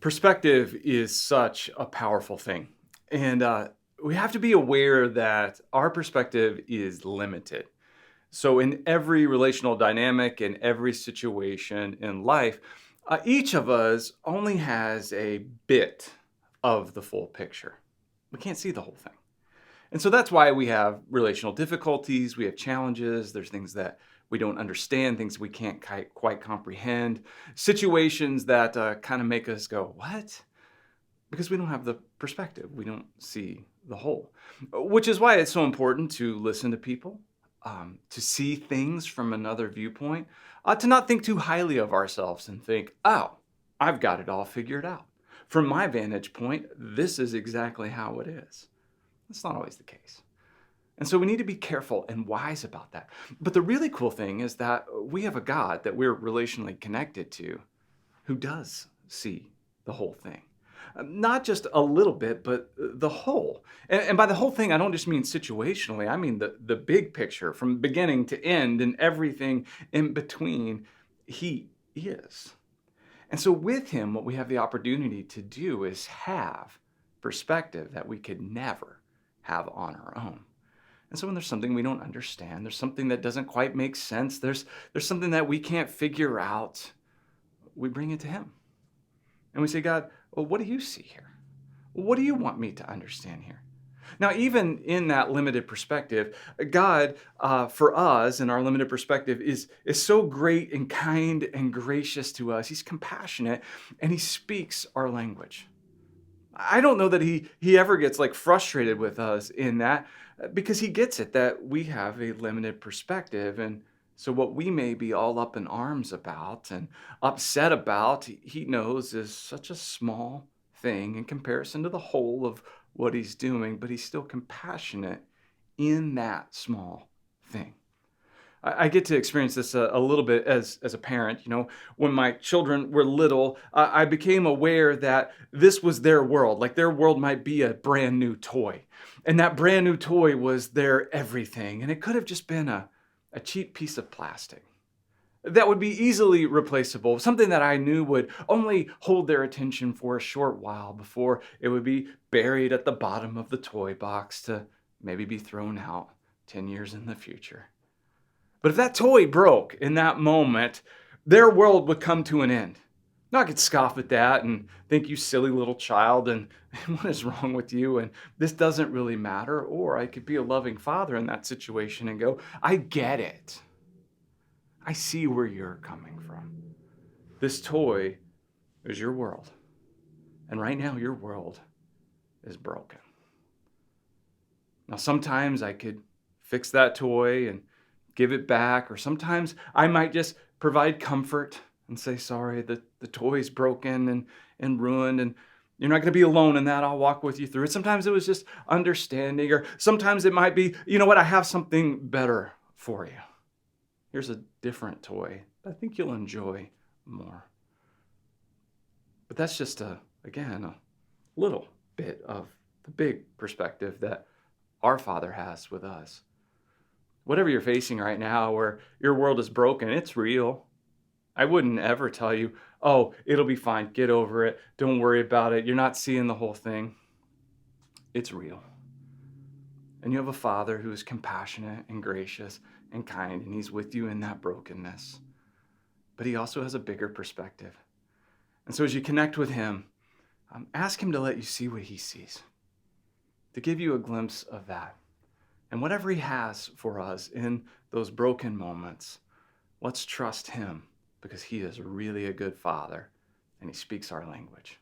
Perspective is such a powerful thing. And we have to be aware that our perspective is limited. So, in every relational dynamic, in every situation in life, each of us only has a bit of the full picture. We can't see the whole thing. And so that's why we have relational difficulties, we have challenges, there's things that we don't understand, things we can't quite comprehend, situations that kind of make us go, what? Because we don't have the perspective, we don't see the whole. Which is why it's so important to listen to people, to see things from another viewpoint, to not think too highly of ourselves and think, oh, I've got it all figured out. From my vantage point, this is exactly how it is. That's not always the case. And so we need to be careful and wise about that. But the really cool thing is that we have a God that we're relationally connected to who does see the whole thing. Not just a little bit, but the whole. And by the whole thing, I don't just mean situationally. I mean the big picture from beginning to end and everything in between. He is. And so with him, what we have the opportunity to do is have perspective that we could never have on our own. And so when there's something we don't understand, there's something that doesn't quite make sense, there's something that we can't figure out, we bring it to him. And we say, God, well, what do you see here? What do you want me to understand here? Now, even in that limited perspective, God, for us, in our limited perspective, is so great and kind and gracious to us. He's compassionate, and he speaks our language. I don't know that he ever gets like frustrated with us in that, because he gets it that we have a limited perspective. And so what we may be all up in arms about and upset about, he knows is such a small thing in comparison to the whole of what he's doing, but he's still compassionate in that small thing. I get to experience this a little bit as a parent. You know, when my children were little, I became aware that this was their world. Like their world might be a brand new toy. And that brand new toy was their everything. And it could have just been a cheap piece of plastic that would be easily replaceable, something that I knew would only hold their attention for a short while before it would be buried at the bottom of the toy box to maybe be thrown out 10 years in the future. But if that toy broke in that moment, their world would come to an end. Now I could scoff at that and think, you silly little child, and what is wrong with you? And this doesn't really matter. Or I could be a loving father in that situation and go, I get it. I see where you're coming from. This toy is your world. And right now your world is broken. Now sometimes I could fix that toy and give it back, or sometimes I might just provide comfort and say, sorry, the toy's broken and ruined, and you're not going to be alone in that. I'll walk with you through it. Sometimes it was just understanding, or sometimes it might be, you know what, I have something better for you. Here's a different toy I think you'll enjoy more. But that's just again, a little bit of the big perspective that our Father has with us. Whatever you're facing right now, where your world is broken, it's real. I wouldn't ever tell you, oh, it'll be fine, get over it, don't worry about it, you're not seeing the whole thing. It's real. And you have a Father who is compassionate and gracious and kind, and he's with you in that brokenness. But he also has a bigger perspective. And so as you connect with him, ask him to let you see what he sees, to give you a glimpse of that. And whatever he has for us in those broken moments, let's trust him, because he is really a good Father and he speaks our language.